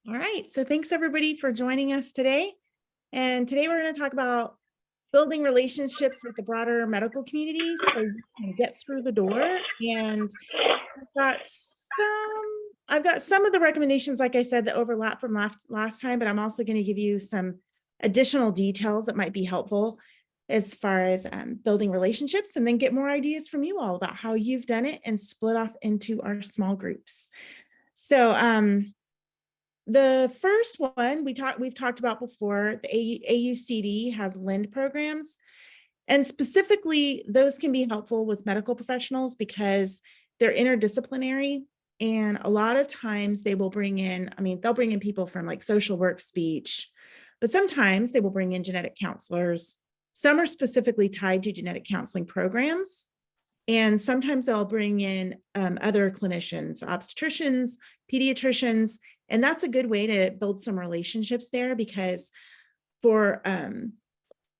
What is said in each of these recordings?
All right, so thanks everybody for joining us today. And today we're going to talk about building relationships with the broader medical community so you can get through the door. And I've got I've got some of the recommendations, like I said, that overlap from last time, but I'm also going to give you some additional details that might be helpful as far as building relationships, and then get more ideas from you all about how you've done it and split off into our small groups. So the first one we've talked about before, the AUCD has LIND programs. And specifically, those can be helpful with medical professionals because they're interdisciplinary. And a lot of times they will bring in, they'll bring in people from like social work, speech, but sometimes they will bring in genetic counselors. Some are specifically tied to genetic counseling programs. And sometimes they'll bring in other clinicians, obstetricians, pediatricians, and that's a good way to build some relationships there because for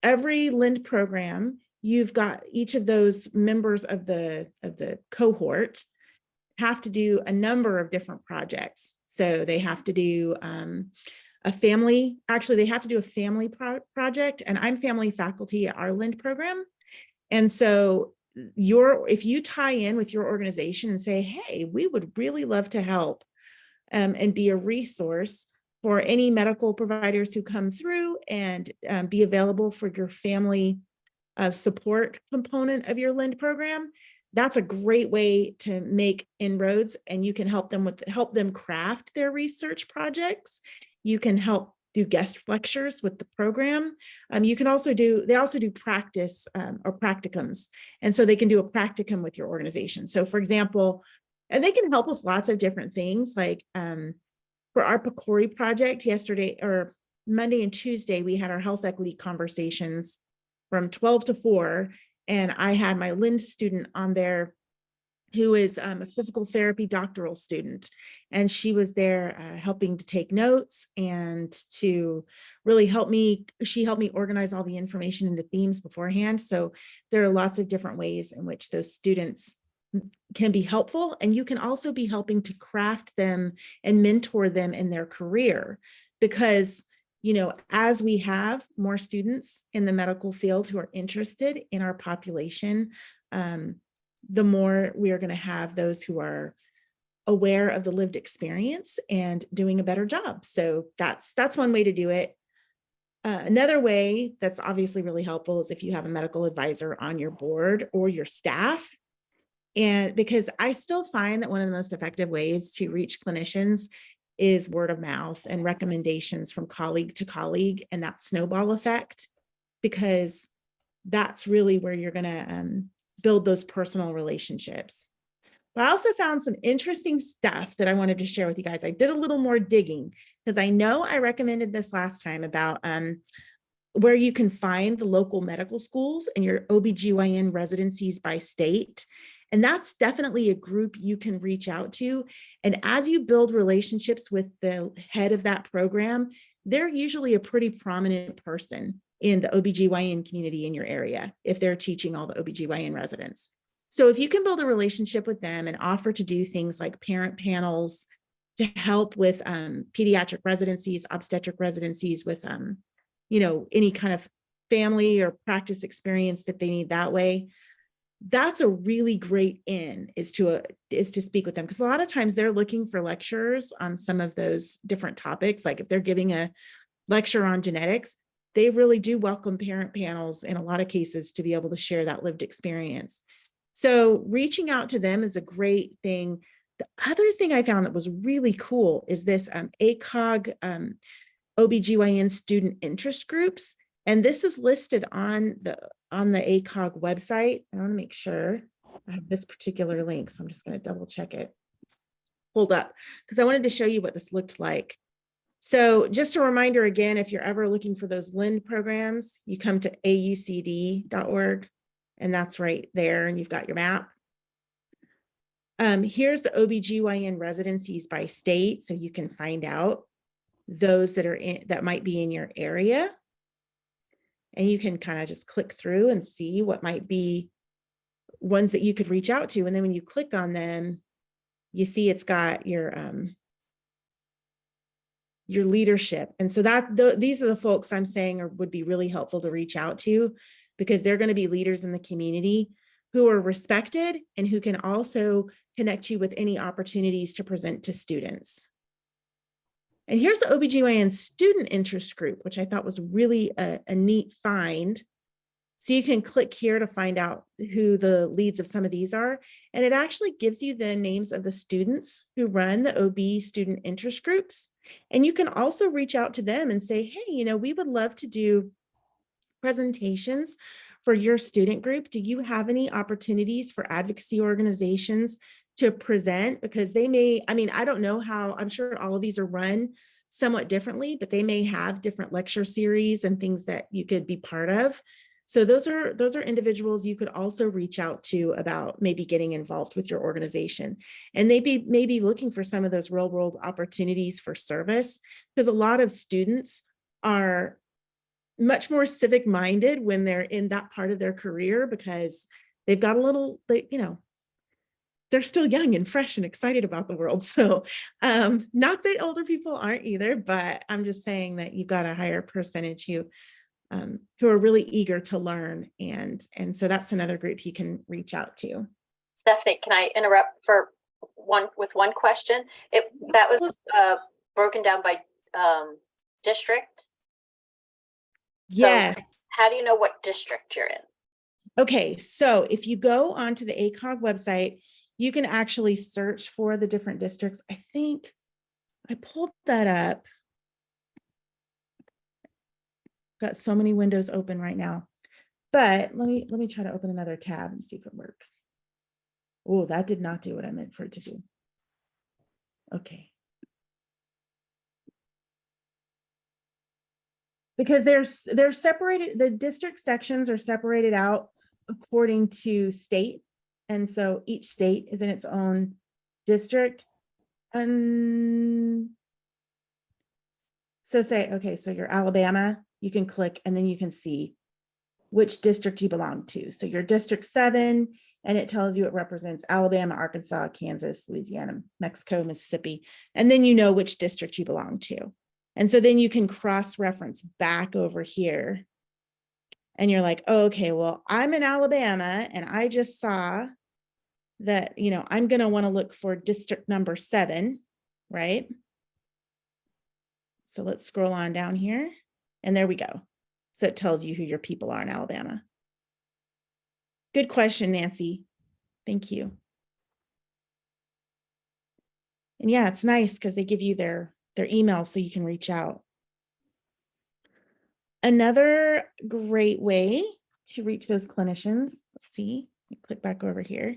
every LIND program, you've got each of those members of the cohort have to do a number of different projects. So they have to do they have to do a family project, and I'm family faculty at our LIND program. And so if you tie in with your organization and say, hey, we would really love to help and be a resource for any medical providers who come through and be available for your family support component of your LIND program, that's a great way to make inroads, and you can help them craft their research projects. You can help do guest lectures with the program. They also do practice or practicums. And so they can do a practicum with your organization. So for example, and they can help with lots of different things. Like for our PCORI project Monday and Tuesday, we had our health equity conversations from 12 to 4. And I had my LIND student on there who is a physical therapy doctoral student. And she was there helping to take notes and to really she helped me organize all the information into themes beforehand. So there are lots of different ways in which those students can be helpful. And you can also be helping to craft them and mentor them in their career because as we have more students in the medical field who are interested in our population, the more we are going to have those who are aware of the lived experience and doing a better job. So that's one way to do it. Another way that's obviously really helpful is if you have a medical advisor on your board or your staff. And because I still find that one of the most effective ways to reach clinicians is word of mouth and recommendations from colleague to colleague, and that snowball effect, because that's really where you're going to build those personal relationships. But I also found some interesting stuff that I wanted to share with you guys. I did a little more digging because I know I recommended this last time about where you can find the local medical schools and your OBGYN residencies by state. And that's definitely a group you can reach out to. And as you build relationships with the head of that program, they're usually a pretty prominent person in the OBGYN community in your area if they're teaching all the OBGYN residents. So if you can build a relationship with them and offer to do things like parent panels to help with pediatric residencies, obstetric residencies with, any kind of family or practice experience that they need that way, that's a really great is to speak with them, because a lot of times they're looking for lecturers on some of those different topics. Like if they're giving a lecture on genetics, they really do welcome parent panels in a lot of cases to be able to share that lived experience. So reaching out to them is a great thing. The other thing I found that was really cool is this ACOG OBGYN student interest groups. And this is listed on the ACOG website. I want to make sure I have this particular link, so I'm just going to double check it. Hold up, because I wanted to show you what this looked like. So just a reminder again, if you're ever looking for those LIND programs, you come to aucd.org, and that's right there, and you've got your map. Here's the OBGYN residencies by state, so you can find out those that might be in your area. And you can kind of just click through and see what might be ones that you could reach out to. And then when you click on them, you see it's got your your leadership. And so these are the folks I'm saying would be really helpful to reach out to, because they're going to be leaders in the community who are respected and who can also connect you with any opportunities to present to students. And here's the OBGYN student interest group, which I thought was really a neat find. So you can click here to find out who the leads of some of these are. And it actually gives you the names of the students who run the OB student interest groups. And you can also reach out to them and say, hey, we would love to do presentations for your student group. Do you have any opportunities for advocacy organizations to present? Because they may, I don't know how, I'm sure all of these are run somewhat differently, but they may have different lecture series and things that you could be part of. So those are individuals you could also reach out to about maybe getting involved with your organization. And they may be looking for some of those real world opportunities for service, because a lot of students are much more civic minded when they're in that part of their career, because they've got they're still young and fresh and excited about the world. So not that older people aren't either, but I'm just saying that you've got a higher percentage who are really eager to learn. And so that's another group you can reach out to. Stephanie, can I interrupt with one question? That was broken down by district. Yes. So how do you know what district you're in? Okay, so if you go onto the ACOG website, you can actually search for the different districts. I think I pulled that up. Got so many windows open right now, but let me try to open another tab and see if it works. Oh, that did not do what I meant for it to do. Okay. Because they're separated, the district sections are separated out according to state. And so each state is in its own district. And so so you're Alabama, you can click and then you can see which district you belong to. So you're District 7, and it tells you it represents Alabama, Arkansas, Kansas, Louisiana, Mexico, Mississippi, and then you know which district you belong to. And so then you can cross-reference back over here. And you're like, oh, okay, well, I'm in Alabama and I just saw that, I'm going to want to look for district number 7, right? So let's scroll on down here and there we go. So it tells you who your people are in Alabama. Good question, Nancy. Thank you. And yeah, it's nice because they give you their email so you can reach out. Another great way to reach those clinicians, let's see, click back over here.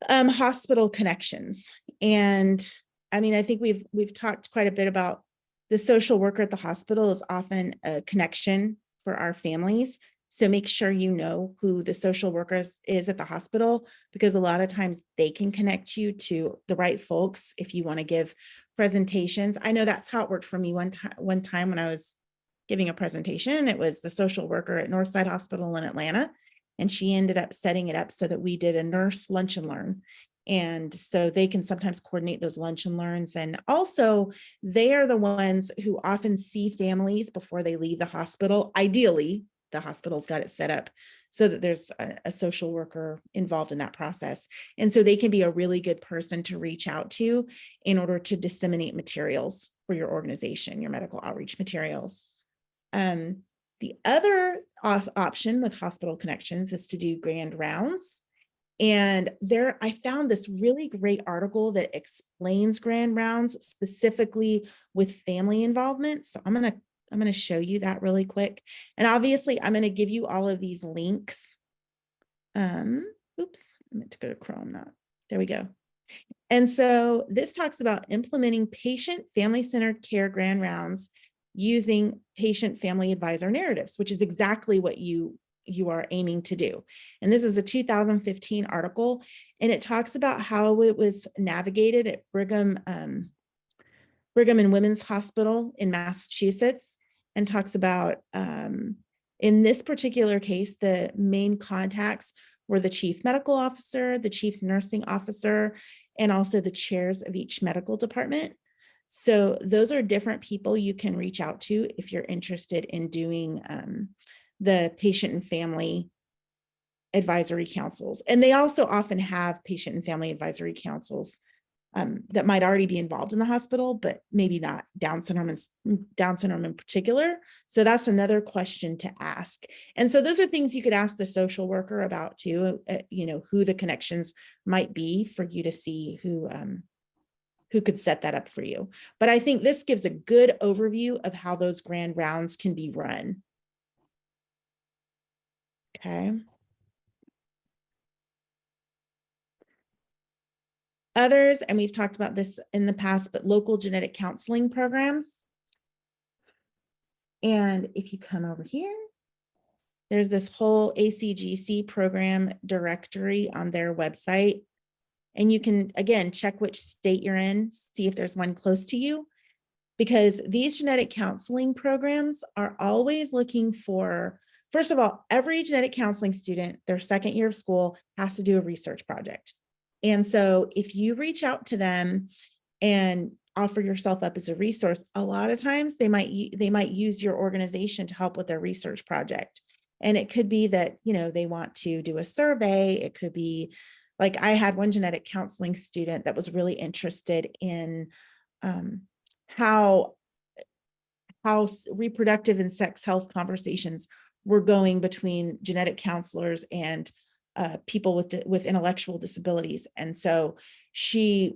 Hospital connections. And I think we've talked quite a bit about the social worker at the hospital is often a connection for our families. So make sure you know who the social worker is at the hospital, because a lot of times they can connect you to the right folks if you want to give presentations. I know that's how it worked for me one time when I was giving a presentation. It was the social worker at Northside Hospital in Atlanta, and she ended up setting it up so that we did a nurse lunch and learn. And so they can sometimes coordinate those lunch and learns. And also they are the ones who often see families before they leave the hospital. Ideally, the hospital's got it set up so that there's a social worker involved in that process. And so they can be a really good person to reach out to in order to disseminate materials for your organization, your medical outreach materials. The other option with hospital connections is to do grand rounds. And I found this really great article that explains grand rounds specifically with family involvement. So I'm going to show you that really quick. And obviously I'm going to give you all of these links. Oops, I meant to go to Chrome, there we go. And so this talks about implementing patient family-centered care grand rounds using patient family advisor narratives, which is exactly what you are aiming to do. And this is a 2015 article, and it talks about how it was navigated at Brigham and Women's Hospital in Massachusetts, and talks about, in this particular case, the main contacts were the chief medical officer, the chief nursing officer, and also the chairs of each medical department. So those are different people you can reach out to if you're interested in doing the patient and family advisory councils. And they also often have patient and family advisory councils that might already be involved in the hospital, but maybe not Down syndrome in particular. So that's another question to ask. And so those are things you could ask the social worker about too, who the connections might be for you to see who could set that up for you. But I think this gives a good overview of how those grand rounds can be run. Okay. Others, and we've talked about this in the past, but local genetic counseling programs. And if you come over here, there's this whole ACGC program directory on their website. And you can, again, check which state you're in, see if there's one close to you, because these genetic counseling programs are always looking for, first of all, every genetic counseling student, their second year of school, has to do a research project. And so if you reach out to them and offer yourself up as a resource, a lot of times they might use your organization to help with their research project. And it could be that, they want to do a survey. It could be like I had one genetic counseling student that was really interested in how reproductive and sex health conversations were going between genetic counselors and people with intellectual disabilities. And so she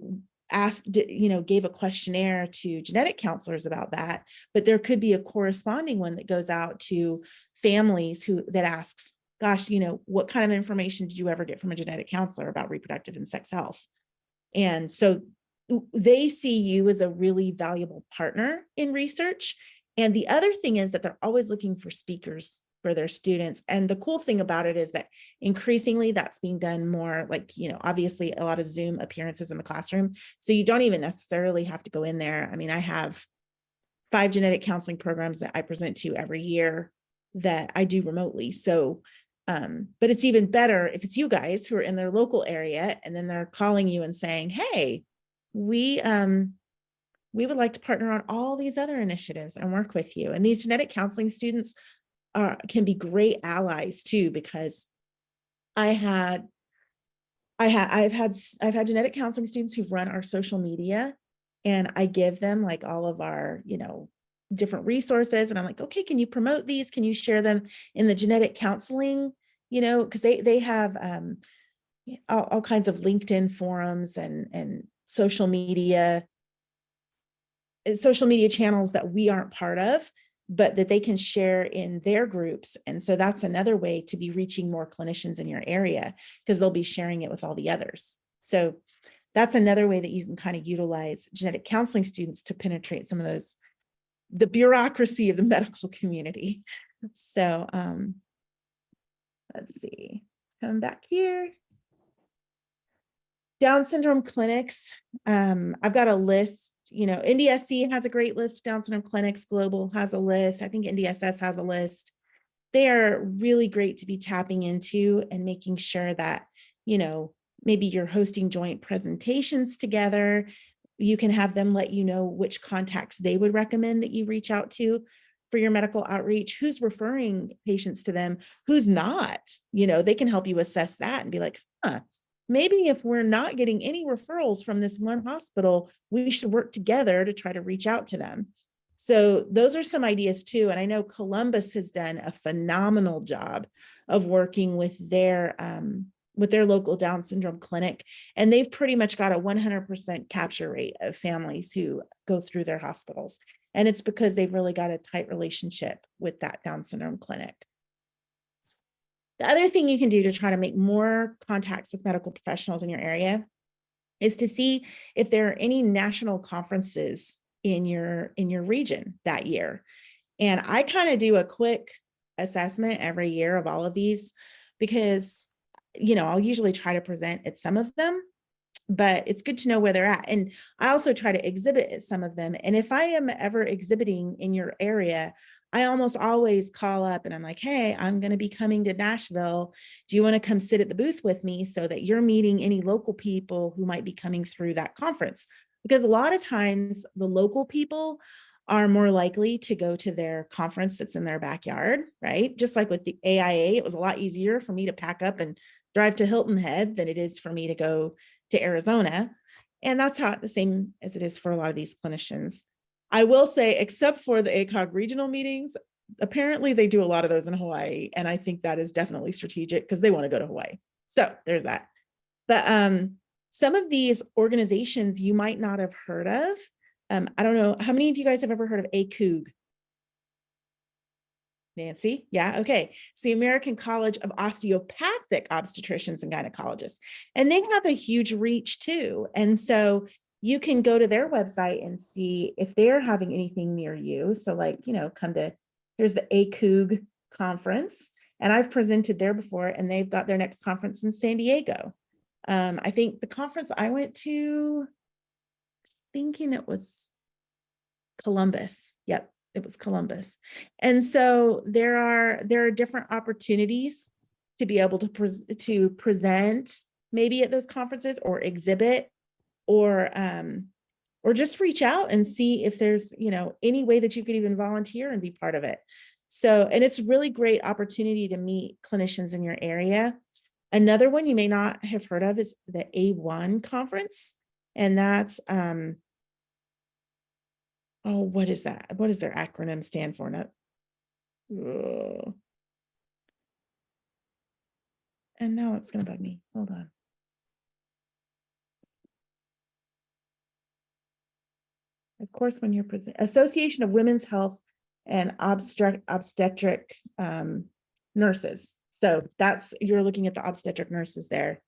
asked, gave a questionnaire to genetic counselors about that, but there could be a corresponding one that goes out to families that asks, gosh, what kind of information did you ever get from a genetic counselor about reproductive and sex health? And so they see you as a really valuable partner in research. And the other thing is that they're always looking for speakers for their students. And the cool thing about it is that increasingly that's being done more like, obviously a lot of Zoom appearances in the classroom. So you don't even necessarily have to go in there. I mean, I have 5 genetic counseling programs that I present to every year that I do remotely. So, but it's even better if it's you guys who are in their local area and then they're calling you and saying, hey, we would like to partner on all these other initiatives and work with you. And these genetic counseling students can be great allies too, because I've had genetic counseling students who've run our social media, and I give them like all of our, different resources. And I'm like, okay, can you promote these? Can you share them in the genetic counseling, because they have all kinds of LinkedIn forums and social media channels that we aren't part of, but that they can share in their groups. And so that's another way to be reaching more clinicians in your area, because they'll be sharing it with all the others. So that's another way that you can kind of utilize genetic counseling students to penetrate some of the bureaucracy of the medical community. So let's see, come back here. Down syndrome clinics. I've got a list. NDSC has a great list of Down syndrome clinics. Global has a list. I think NDSS has a list. They are really great to be tapping into and making sure that, maybe you're hosting joint presentations together. You can have them let you know which contacts they would recommend that you reach out to for your medical outreach, who's referring patients to them, who's not. They can help you assess that and be like, maybe if we're not getting any referrals from this one hospital, we should work together to try to reach out to them. So those are some ideas too. And I know Columbus has done a phenomenal job of working with their local Down syndrome clinic. And they've pretty much got a 100% capture rate of families who go through their hospitals. And it's because they've really got a tight relationship with that Down syndrome clinic. The other thing you can do to try to make more contacts with medical professionals in your area is to see if there are any national conferences in your region that year. And I kind of do a quick assessment every year of all of these, because I'll usually try to present at some of them, but it's good to know where they're at. And I also try to exhibit at some of them. And if I am ever exhibiting in your area, I almost always call up and I'm like, hey, I'm going to be coming to Nashville. Do you want to come sit at the booth with me so that you're meeting any local people who might be coming through that conference? because a lot of times the local people are more likely to go to their conference that's in their backyard, right? Just like with the AIA, it was a lot easier for me to pack up and drive to Hilton Head than it is for me to go to Arizona. And that's how the same as it is for a lot of these clinicians. I will say, except for the ACOG regional meetings, apparently they do a lot of those in Hawaii. And I think that is definitely strategic because they want to go to Hawaii. So there's that. But some of these organizations you might not have heard of. I don't know, how many of you guys have ever heard of ACOG? Nancy? Yeah, okay. It's the American College of Osteopathic Obstetricians and Gynecologists. And they have a huge reach too. And so you can go to their website and see if they're having anything near you. So like, come to, here's the ACOG conference. And I've presented there before, and they've got their next conference in San Diego. I think the conference I went to, thinking it was Columbus. Yep, it was Columbus. And so there are different opportunities to be able to present maybe at those conferences or exhibit or just reach out and see if there's, any way that you could even volunteer and be part of it. So, and it's really great opportunity to meet clinicians in your area. Another one you may not have heard of is the A1 conference. And that's, what is that? What does their acronym stand for? And now it's going to bug me. Hold on. Of course, when you're Association of Women's Health and Obstetric Nurses. So you're looking at the obstetric nurses there.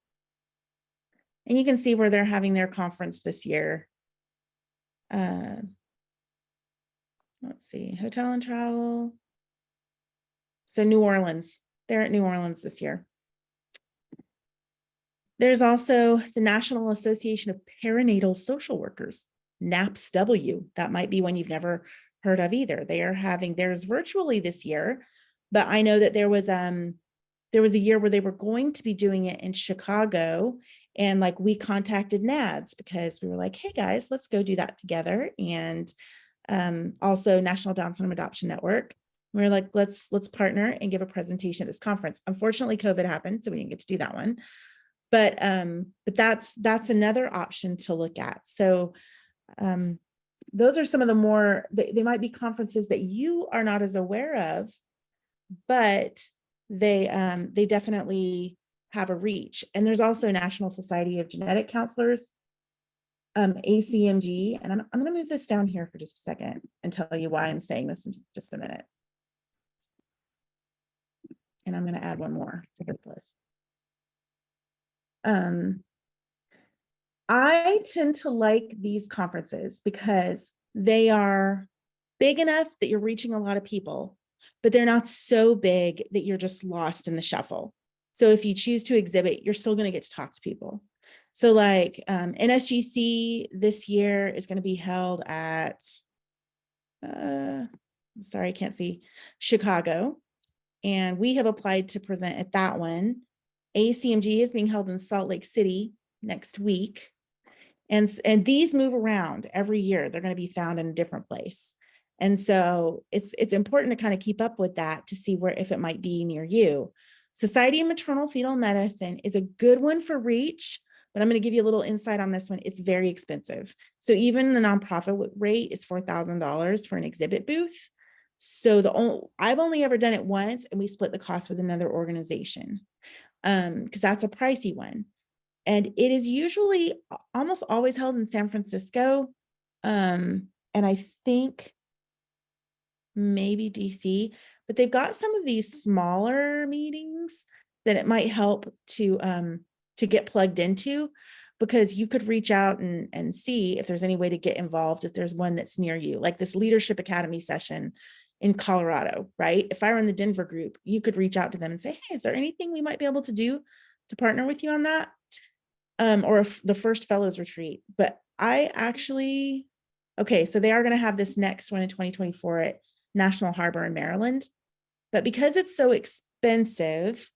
And you can see where they're having their conference this year. Let's see, hotel and travel. So New Orleans, they're at New Orleans this year. There's also the National Association of Perinatal Social Workers, NAPSW. That might be one you've never heard of either. They are having theirs virtually this year, but I know that there was a year where they were going to be doing it in Chicago, and like we contacted NADS because we were like, hey guys, let's go do that together. And also National Down Syndrome Adoption Network. We were like, let's partner and give a presentation at this conference. Unfortunately, COVID happened, so we didn't get to do that one. But that's another option to look at. So those are some of the more, they might be conferences that you are not as aware of, but they definitely have a reach. And there's also National Society of Genetic Counselors, ACMG. And I'm going to move this down here for just a second and tell you why I'm saying this in just a minute. And I'm going to add one more to this list. I tend to like these conferences because they are big enough that you're reaching a lot of people, but they're not so big that you're just lost in the shuffle. So if you choose to exhibit, you're still going to get to talk to people. So like NSGC this year is going to be held at, sorry, I can't see, Chicago. And we have applied to present at that one. ACMG is being held in Salt Lake City next week. And these move around every year. They're going to be found in a different place. And so it's important to kind of keep up with that to see where, if it might be near you. Society of Maternal Fetal Medicine is a good one for reach, but I'm going to give you a little insight on this one. It's very expensive. So even the nonprofit rate is $4,000 for an exhibit booth. So I've only ever done it once, and we split the cost with another organization because that's a pricey one. And it is usually almost always held in San Francisco. And I think maybe DC, but they've got some of these smaller meetings that it might help to get plugged into, because you could reach out and see if there's any way to get involved if there's one that's near you, like this Leadership Academy session in Colorado, right? If I were in the Denver group, you could reach out to them and say, hey, is there anything we might be able to do to partner with you on that? Or the first fellows retreat. But okay, so they are going to have this next one in 2024 at National Harbor in Maryland. But because it's so expensive,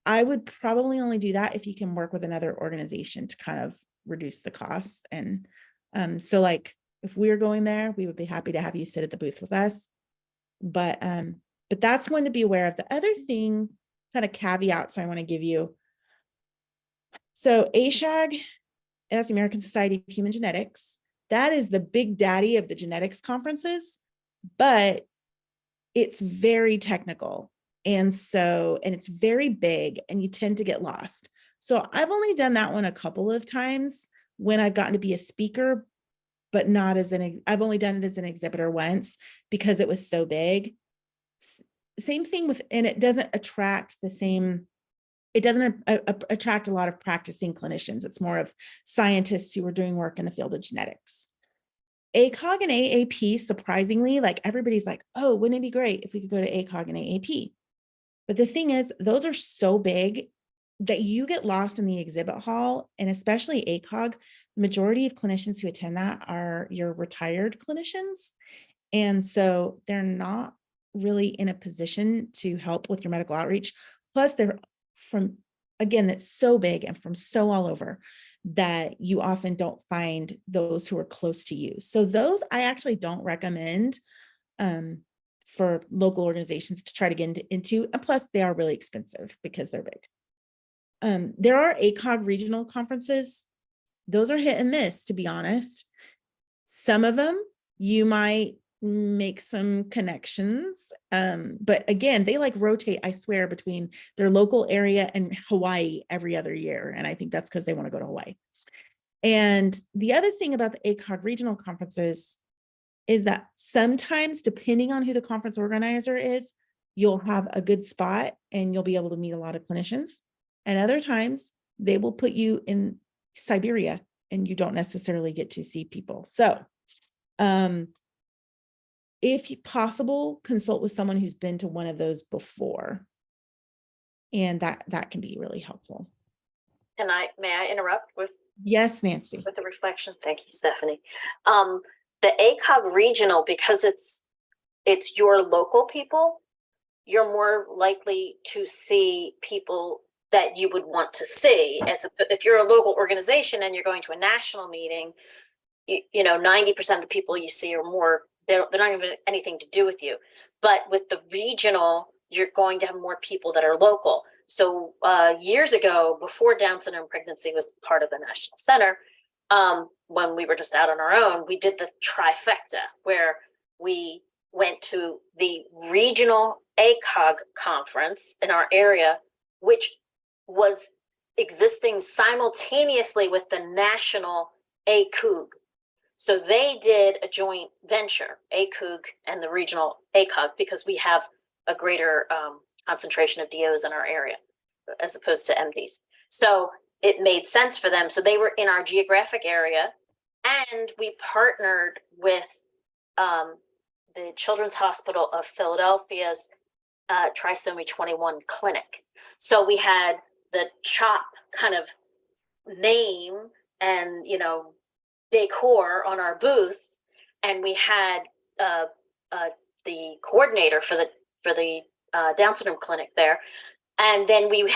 I would probably only do that if you can work with another organization to kind of reduce the costs and So like if we're going there, we would be happy to have you sit at the booth with us. But that's one to be aware of. The other thing, kind of caveats I want to give you. So ASHG, that's the American Society of Human Genetics. That is the big daddy of the genetics conferences, but it's very technical. And it's very big and you tend to get lost. So I've only done that one a couple of times when I've gotten to be a speaker, but not as I've only done it as an exhibitor once because it was so big. Same thing with, and it doesn't attract the same, it doesn't attract a lot of practicing clinicians. It's more of scientists who are doing work in the field of genetics. ACOG and AAP, surprisingly, like everybody's like, oh, wouldn't it be great if we could go to ACOG and AAP? But the thing is, those are so big that you get lost in the exhibit hall, and especially ACOG, the majority of clinicians who attend that are your retired clinicians. And so they're not really in a position to help with your medical outreach. Plus they're from, again, that's so big and from so all over that you often don't find those who are close to you. So those I actually don't recommend for local organizations to try to get into. And plus they are really expensive because they're big. There are ACOG regional conferences. Those are hit and miss, to be honest. Some of them you might make some connections. But again, they like rotate, I swear, between their local area and Hawaii every other year. And I think that's because they want to go to Hawaii. And the other thing about the ACOG regional conferences is that sometimes, depending on who the conference organizer is, you'll have a good spot and you'll be able to meet a lot of clinicians. And other times they will put you in Siberia and you don't necessarily get to see people. So, if possible, consult with someone who's been to one of those before. And that can be really helpful. May I interrupt with? Yes, Nancy. With a reflection. Thank you, Stephanie. The ACOG regional, because it's your local people, you're more likely to see people that you would want to see. If you're a local organization and you're going to a national meeting, you know, 90% of the people you see are more, they're not even anything to do with you. But with the regional, you're going to have more people that are local. So years ago, before Down syndrome pregnancy was part of the National Center, when we were just out on our own, we did the trifecta where we went to the regional ACOG conference in our area, which was existing simultaneously with the national ACOG. So they did a joint venture, ACOG and the regional ACOG, because we have a greater concentration of DOs in our area as opposed to MDs. So it made sense for them. So they were in our geographic area, and we partnered with the Children's Hospital of Philadelphia's Trisomy 21 clinic. So we had the CHOP kind of name and, you know, decor on our booth, and we had the coordinator for the Down syndrome clinic there. And then we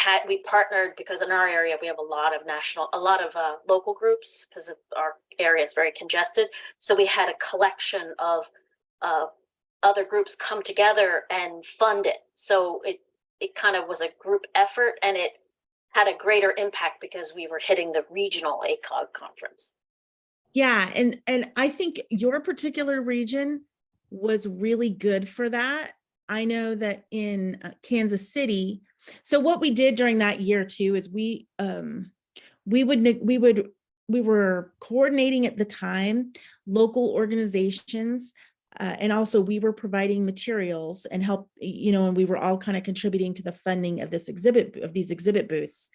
partnered, because in our area we have a lot of local groups because our area is very congested. So we had a collection of other groups come together and fund it. So it kind of was a group effort, and it had a greater impact because we were hitting the regional ACOG conference. Yeah, and I think your particular region was really good for that. I know that in Kansas City, so what we did during that year too is we were coordinating at the time local organizations, and also we were providing materials and help, you know, and we were all kind of contributing to the funding of these exhibit booths.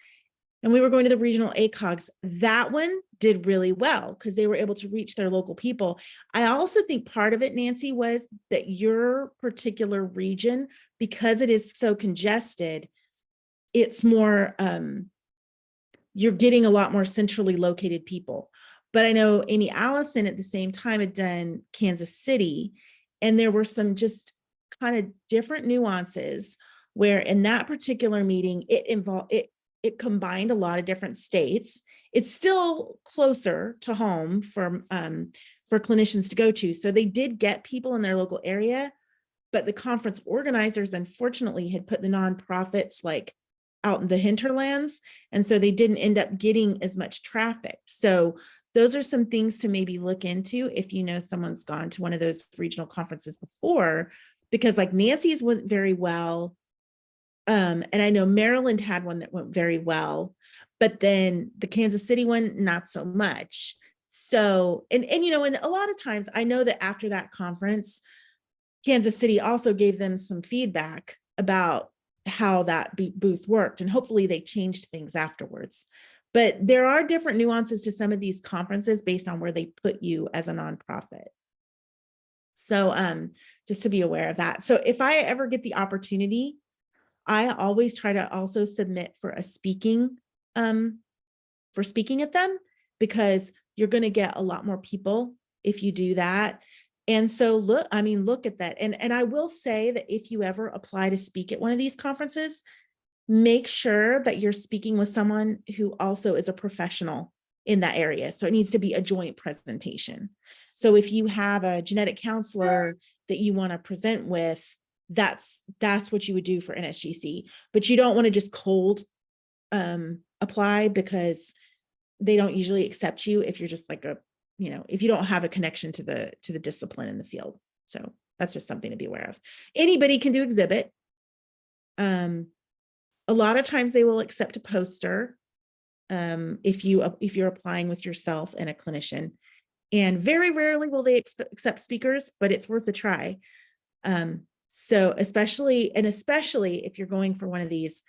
And we were going to the regional ACOGs. That one did really well because they were able to reach their local people. I also think part of it, Nancy, was that your particular region, because it is so congested, it's more, you're getting a lot more centrally located people. But I know Amy Allison at the same time had done Kansas City, and there were some just kind of different nuances where in that particular meeting, it combined a lot of different states, it's still closer to home for clinicians to go to. So they did get people in their local area, but the conference organizers unfortunately had put the nonprofits like out in the hinterlands. And so they didn't end up getting as much traffic. So those are some things to maybe look into if you know someone's gone to one of those regional conferences before, because like Nancy's went very well. And I know Maryland had one that went very well, but then the Kansas City one, not so much. So, and you know, and a lot of times I know that after that conference, Kansas City also gave them some feedback about how that booth worked, and hopefully they changed things afterwards. But there are different nuances to some of these conferences based on where they put you as a nonprofit. So just to be aware of that. So if I ever get the opportunity, I always try to also submit for speaking at them, because you're going to get a lot more people if you do that. And so look at that. And I will say that if you ever apply to speak at one of these conferences, make sure that you're speaking with someone who also is a professional in that area. So it needs to be a joint presentation. So if you have a genetic counselor that you want to present with, that's what you would do for NSGC. But you don't want to just cold apply, because they don't usually accept you if you're just like if you don't have a connection to the discipline in the field. So that's just something to be aware of. Anybody can do exhibit. A lot of times they will accept a poster if you're applying with yourself and a clinician, and very rarely will they accept speakers, but it's worth a try. So especially if you're going for one of these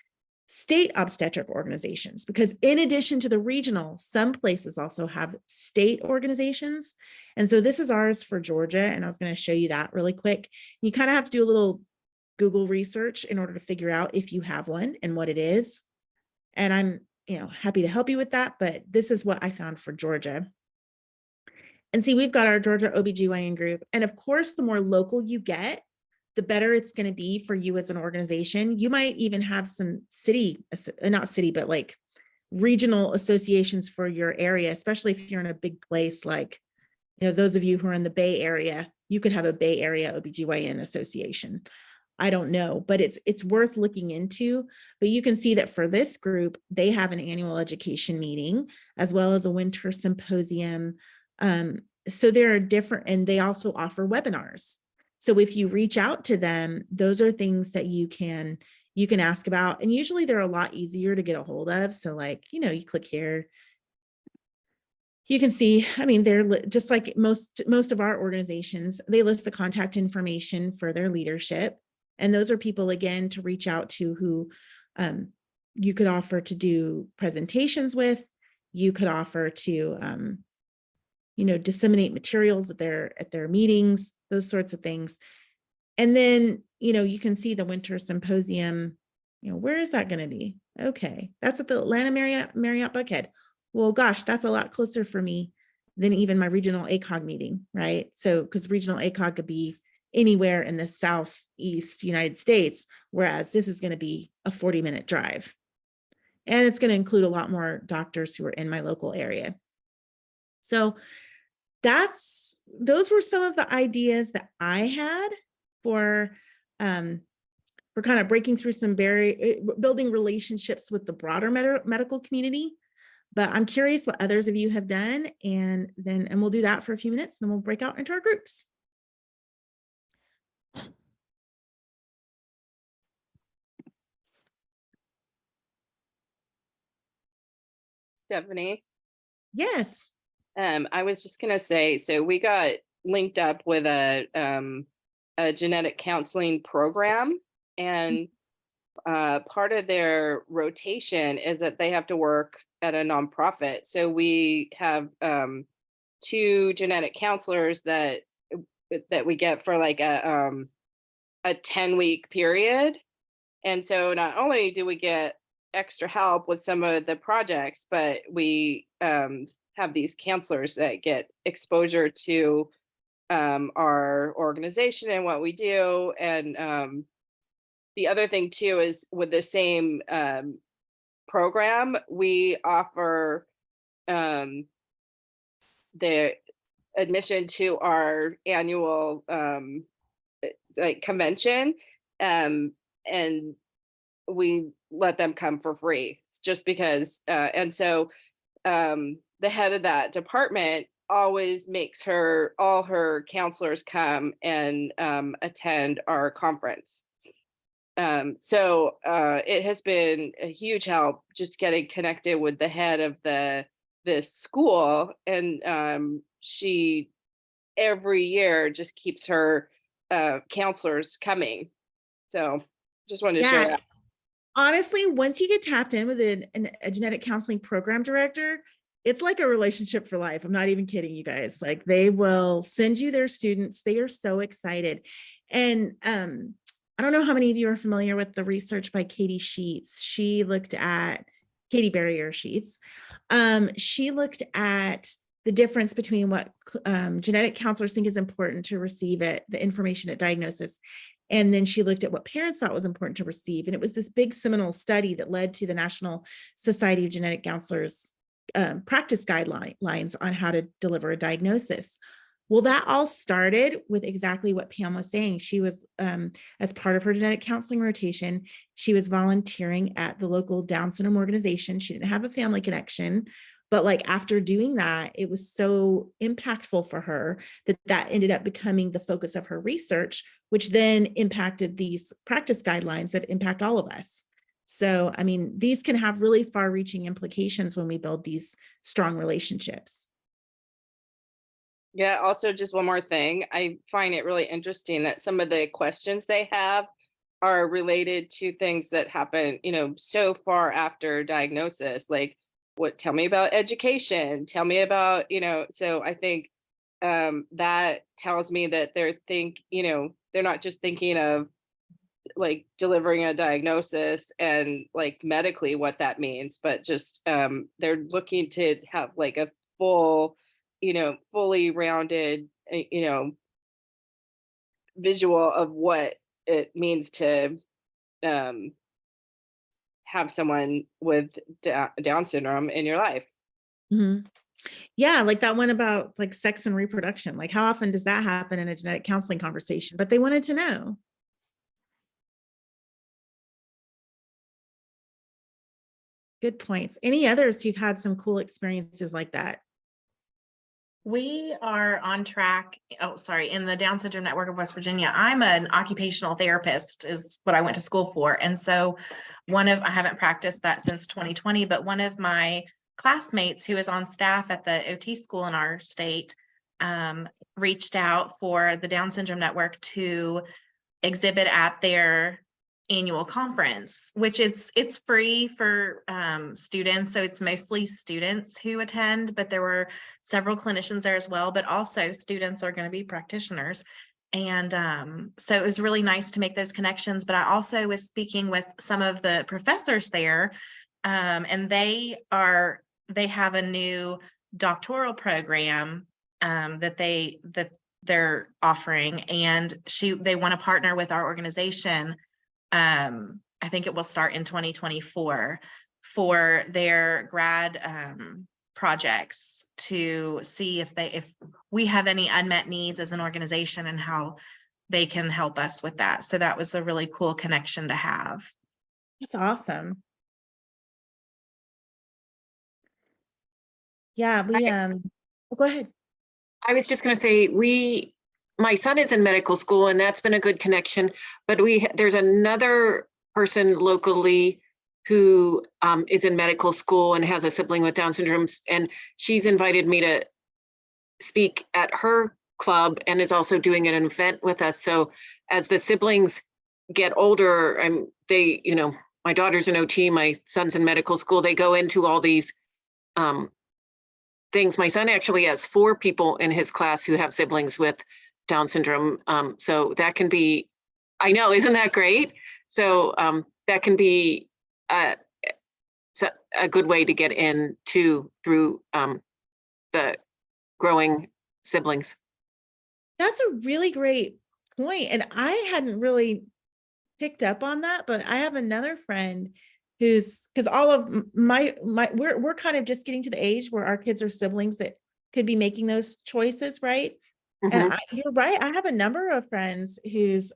state obstetric organizations, because in addition to the regional, some places also have state organizations. And so this is ours for Georgia, and I was going to show you that really quick. You kind of have to do a little Google research in order to figure out if you have one and what it is. And I'm happy to help you with that, but this is what I found for Georgia. And see, we've got our Georgia OBGYN group. And of course, the more local you get, the better it's going to be for you as an organization. You might even have some regional associations for your area, especially if you're in a big place like, those of you who are in the Bay Area, you could have a Bay Area OBGYN association. I don't know, but it's worth looking into. But you can see that for this group, they have an annual education meeting as well as a winter symposium. So there are different, and they also offer webinars. So if you reach out to them, those are things that you can ask about. And usually they're a lot easier to get a hold of. So like, you click here, you can see, they're just like most of our organizations, they list the contact information for their leadership. And those are people, again, to reach out to who you could offer to do presentations with. You could offer to, disseminate materials at their meetings, those sorts of things. And then, you can see the winter symposium, where is that going to be? Okay, that's at the Atlanta Marriott Buckhead. Well, gosh, that's a lot closer for me than even my regional ACOG meeting, right? So, because regional ACOG could be anywhere in the Southeast United States, whereas this is going to be a 40-minute drive. And it's going to include a lot more doctors who are in my local area. So those were some of the ideas that I had for kind of breaking through some building relationships with the broader medical community. But I'm curious what others of you have done, and we'll do that for a few minutes, then we'll break out into our groups. Stephanie? Yes. I was just going to say, so we got linked up with a genetic counseling program, and part of their rotation is that they have to work at a nonprofit. So we have 2 genetic counselors that we get for like a 10-week period. And so not only do we get extra help with some of the projects, but we have these counselors that get exposure to our organization and what we do. And the other thing too is with the same program, we offer their admission to our annual like convention, and we let them come for free just because and so the head of that department always makes all her counselors come and attend our conference. So it has been a huge help just getting connected with the head of this school, and she every year just keeps her counselors coming. So just wanted to share Yeah. that. Honestly, once you get tapped in with a genetic counseling program director, it's like a relationship for life. I'm not even kidding you guys. Like, they will send you their students. They are so excited. And I don't know how many of you are familiar with the research by Katie Sheets. She looked at Katie Barrier Sheets. She looked at the difference between what genetic counselors think is important to receive the information at diagnosis. And then she looked at what parents thought was important to receive. And it was this big seminal study that led to the National Society of Genetic Counselors practice guidelines on how to deliver a diagnosis. Well, that all started with exactly what Pam was saying. She was, as part of her genetic counseling rotation, she was volunteering at the local Down syndrome organization. She didn't have a family connection, but like after doing that, it was so impactful for her that ended up becoming the focus of her research, which then impacted these practice guidelines that impact all of us. So, I mean, these can have really far-reaching implications when we build these strong relationships. Yeah, also just one more thing. I find it really interesting that some of the questions they have are related to things that happen, so far after diagnosis. Like, tell me about education, tell me about, so I think that tells me that they're not just thinking of like delivering a diagnosis and like medically what that means, but just they're looking to have like a full, fully rounded, visual of what it means to um, have someone with Down syndrome in your life. Mhm. Yeah, like that one about like sex and reproduction. Like, how often does that happen in a genetic counseling conversation? But they wanted to know. Good points. Any others who've had some cool experiences like that? We are on track. Oh, sorry. In the Down Syndrome Network of West Virginia, I'm an occupational therapist, is what I went to school for. And so I haven't practiced that since 2020, but one of my classmates who is on staff at the OT school in our state reached out for the Down Syndrome Network to exhibit at their annual conference, which it's free for students. So it's mostly students who attend, but there were several clinicians there as well, but also students are going to be practitioners. And so it was really nice to make those connections. But I also was speaking with some of the professors there, and they have a new doctoral program that they're offering, and they want to partner with our organization. I think it will start in 2024 for their grad projects to see if we have any unmet needs as an organization and how they can help us with that. So that was a really cool connection to have. That's awesome. Yeah, go ahead. I was just going to say, my son is in medical school, and that's been a good connection. But there's another person locally who is in medical school and has a sibling with Down syndrome, and she's invited me to speak at her club and is also doing an event with us. So as the siblings get older, my daughter's in OT, my son's in medical school, they go into all these things. My son actually has 4 people in his class who have siblings with Down syndrome. So that can be, I know, isn't that great? So that can be a good way to get in through the growing siblings. That's a really great point. And I hadn't really picked up on that, but I have another friend who's, because all of we're kind of just getting to the age where our kids are siblings that could be making those choices, right? And Mhm. you're right. I have a number of friends whose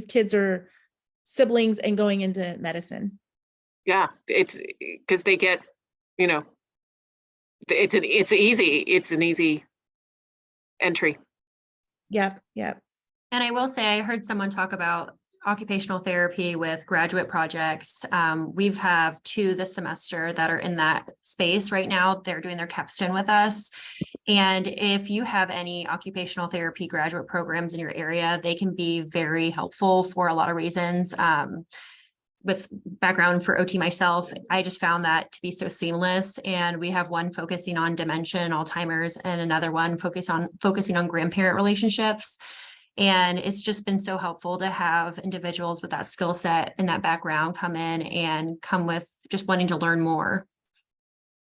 kids are siblings and going into medicine. Yeah, it's because they get, you know, it's an easy entry. Yep, yep. And I will say, I heard someone talk about occupational therapy with graduate projects. We've have 2 this semester that are in that space right now. They're doing their capstone with us. And if you have any occupational therapy graduate programs in your area, they can be very helpful for a lot of reasons. With background for OT myself, I just found that to be so seamless. And we have one focusing on dementia and Alzheimer's, and another one focusing on grandparent relationships. And it's just been so helpful to have individuals with that skill set and that background come in and come with just wanting to learn more.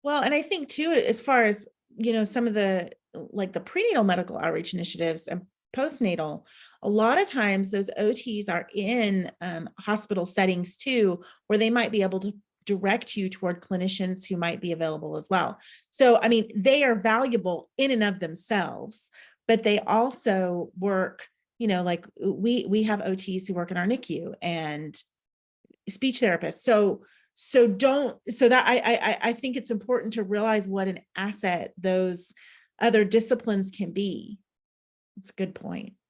Well, and I think too, as far as, some of the, like the prenatal medical outreach initiatives and postnatal, a lot of times those OTs are in hospital settings too, where they might be able to direct you toward clinicians who might be available as well. So, I mean, they are valuable in and of themselves, but they also work, like we have OTs who work in our NICU and speech therapists. So that I think it's important to realize what an asset those other disciplines can be. It's a good point.